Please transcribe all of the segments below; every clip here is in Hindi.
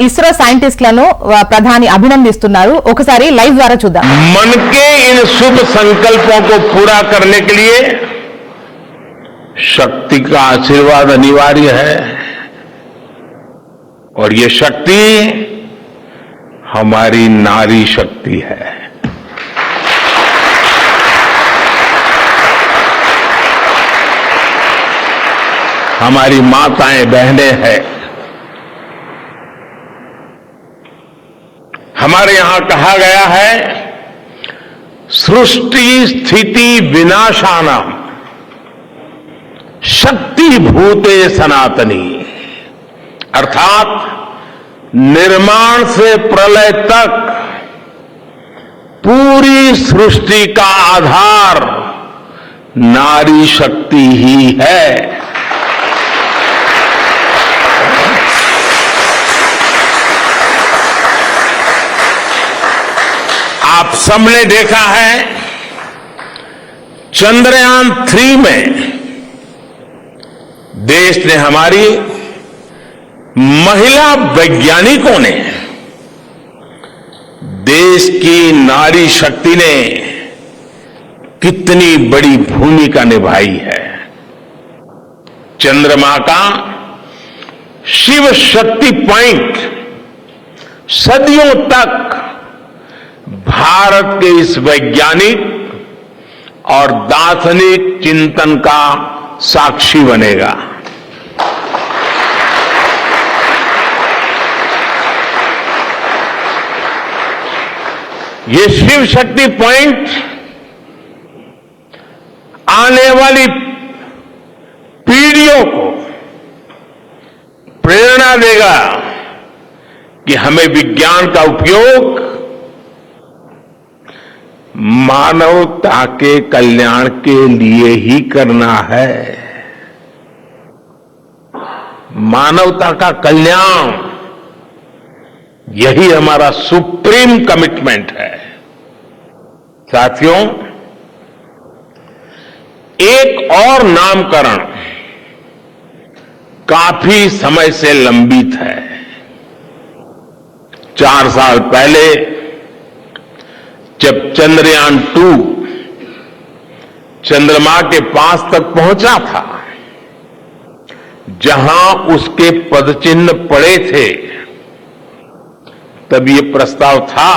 ఇస్రో సైంటిస్టులను ప్రధాని అభినందిస్తున్నారు. ఒకసారి లైవ్ ద్వారా చూద్దాం. मन के इन शुभ संकल्पों को पूरा करने के लिए शक्ति का आशीर्वाद अनिवार्य है और ये शक्ति हमारी नारी शक्ति है. हमारी माताएं बहनें हैं. हमारे यहां कहा गया है सृष्टि स्थिति विनाशानाम शक्ति भूते सनातनी, अर्थात निर्माण से प्रलय तक पूरी सृष्टि का आधार नारी शक्ति ही है. आप सबने देखा है चंद्रयान 3 में देश ने, हमारी महिला वैज्ञानिकों ने, देश की नारी शक्ति ने कितनी बड़ी भूमिका निभाई है. चंद्रमा का शिव शक्ति पॉइंट सदियों तक भारत के इस वैज्ञानिक और दार्शनिक चिंतन का साक्षी बनेगा. ये शिव शक्ति पॉइंट आने वाली पीढ़ियों को प्रेरणा देगा कि हमें विज्ञान का उपयोग मानवता के कल्याण के लिए ही करना है. मानवता का कल्याण, यही हमारा सुप्रीम कमिटमेंट है. साथियों, एक और नामकरण काफी समय से लंबित है. 4 साल पहले जब चंद्रयान 2 चंद्रमा के पास तक पहुंचा था, जहां उसके पदचिन्ह पड़े थे, तब ये प्रस्ताव था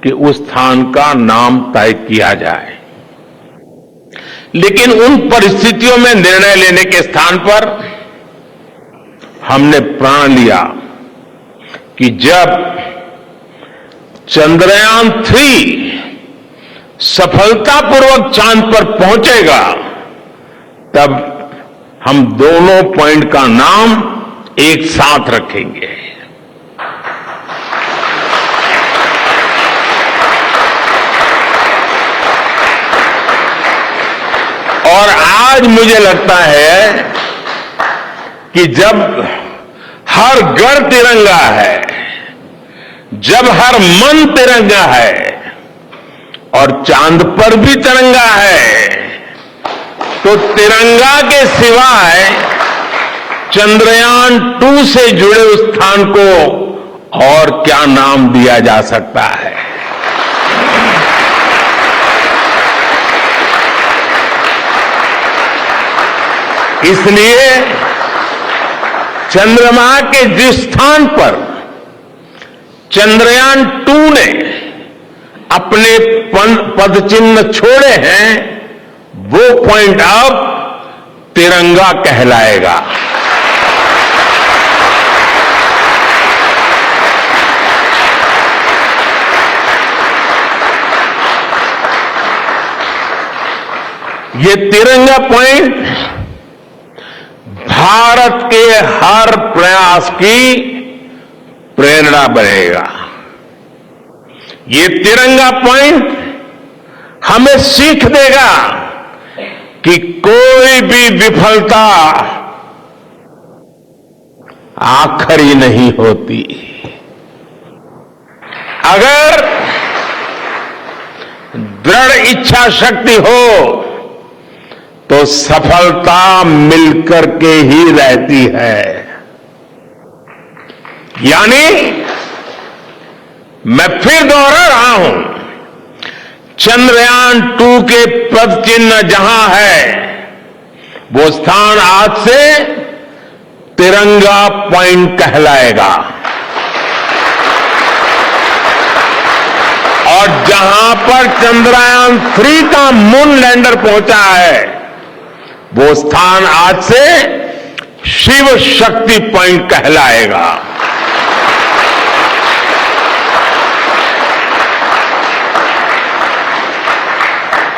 कि उस स्थान का नाम तय किया जाए. लेकिन उन परिस्थितियों में निर्णय लेने के स्थान पर हमने प्रण लिया कि जब चंद्रयान 3 सफलतापूर्वक चांद पर पहुंचेगा, तब हम दोनों पॉइंट का नाम एक साथ रखेंगे. और आज मुझे लगता है कि जब हर घर तिरंगा है, जब हर मन तिरंगा है और चांद पर भी तिरंगा है, तो तिरंगा के सिवाय चंद्रयान 2 से जुड़े उस स्थान को और क्या नाम दिया जा सकता है. इसलिए चंद्रमा के जिस स्थान पर चंद्रयान 2 ने अपने पदचिन्ह छोड़े हैं, वो पॉइंट अब तिरंगा कहलाएगा. ये तिरंगा पॉइंट भारत के हर प्रयास की प्रेरणा बनेगा. ये तिरंगा पॉइंट हमें सीख देगा कि कोई भी विफलता आखिरी नहीं होती. अगर दृढ़ इच्छा शक्ति हो तो सफलता मिलकर के ही रहती है। यानी मैं फिर दोहरा रहा हूं, चंद्रयान 2 के पद चिन्ह जहां है, वो स्थान आज से तिरंगा पॉइंट कहलाएगा। और जहां पर चंद्रयान 3 का मून लैंडर पहुंचा है, वो स्थान आज से शिव शक्ति पॉइंट कहलाएगा।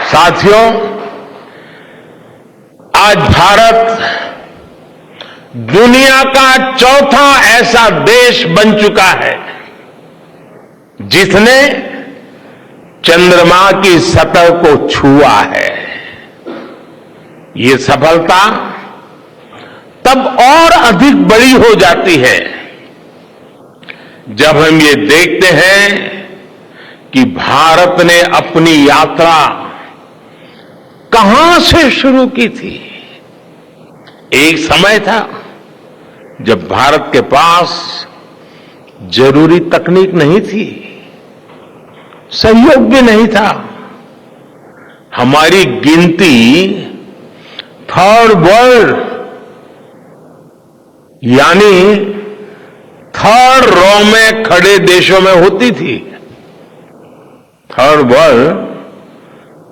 साथियों, आज भारत दुनिया का चौथा ऐसा देश बन चुका है जिसने चंद्रमा की सतह को छुआ है। ये सफलता तब और अधिक बड़ी हो जाती है जब हम ये देखते हैं कि भारत ने अपनी यात्रा कहां से शुरू की थी। एक समय था जब भारत के पास जरूरी तकनीक नहीं थी, सहयोग भी नहीं था। हमारी गिनती थर्ड वर्ल्ड यानी थर्ड रो में खड़े देशों में होती थी। थर्ड वर्ल्ड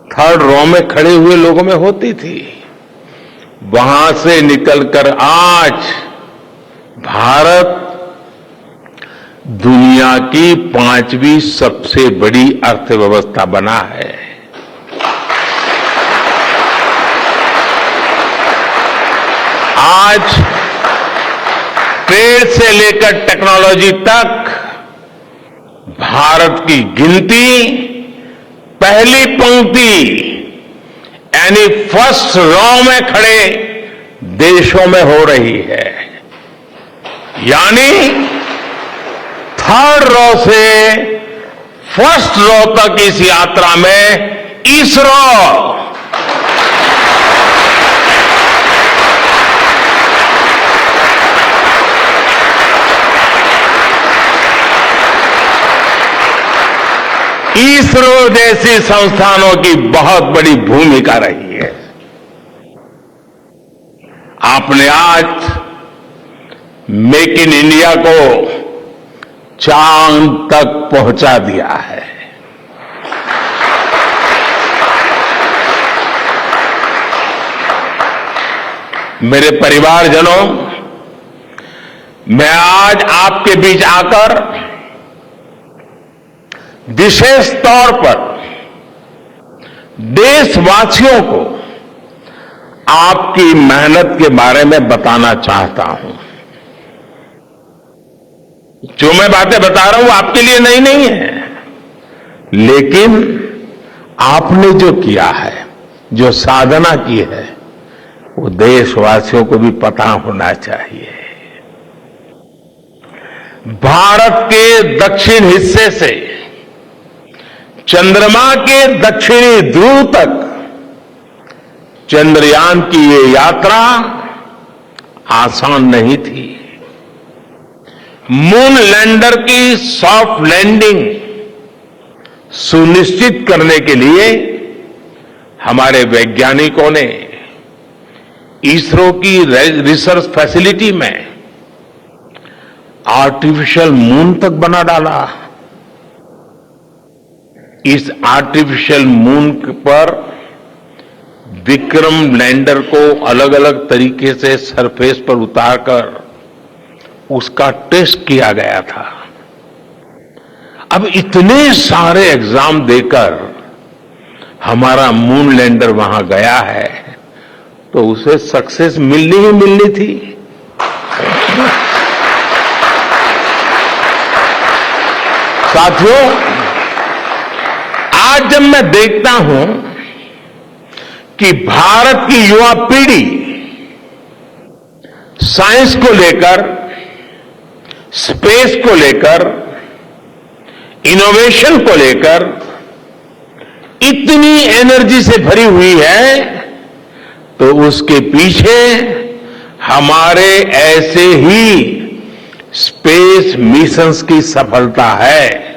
थर्ड रो में खड़े हुए लोगों में होती थी। वहां से निकलकर आज भारत दुनिया की 5वीं सबसे बड़ी अर्थव्यवस्था बना है। आज ट्रेड से लेकर टेक्नोलॉजी तक भारत की गिनती पहली पंक्ति यानी फर्स्ट रो में खड़े देशों में हो रही है। यानी थर्ड रो से फर्स्ट रो तक इस यात्रा में इसरो जैसी संस्थानों की बहुत बड़ी भूमिका रही है। आपने आज मेक इन इंडिया को चांद तक पहुंचा दिया है। मेरे परिवारजनों, मैं आज आपके बीच आकर विशेष तौर पर देशवासियों को आपकी मेहनत के बारे में बताना चाहता हूं। जो मैं बातें बता रहा हूं आपके लिए नई नहीं है, लेकिन आपने जो किया है, जो साधना की है, वो देशवासियों को भी पता होना चाहिए। भारत के दक्षिण हिस्से से चंद्रमा के दक्षिणी ध्रुव तक चंद्रयान की ये यात्रा आसान नहीं थी। मून लैंडर की सॉफ्ट लैंडिंग सुनिश्चित करने के लिए हमारे वैज्ञानिकों ने इसरो की रिसर्च फैसिलिटी में आर्टिफिशियल मून तक बना डाला। इस आर्टिफिशियल मून पर विक्रम लैंडर को अलग अलग तरीके से सरफेस पर उतारकर उसका टेस्ट किया गया था। अब इतने सारे एग्जाम देकर हमारा मून लैंडर वहां गया है, तो उसे सक्सेस मिलनी ही मिलनी थी। साथियों, आज जब मैं देखता हूं कि भारत की युवा पीढ़ी साइंस को लेकर, स्पेस को लेकर, इनोवेशन को लेकर इतनी एनर्जी से भरी हुई है, तो उसके पीछे हमारे ऐसे ही स्पेस मिशंस की सफलता है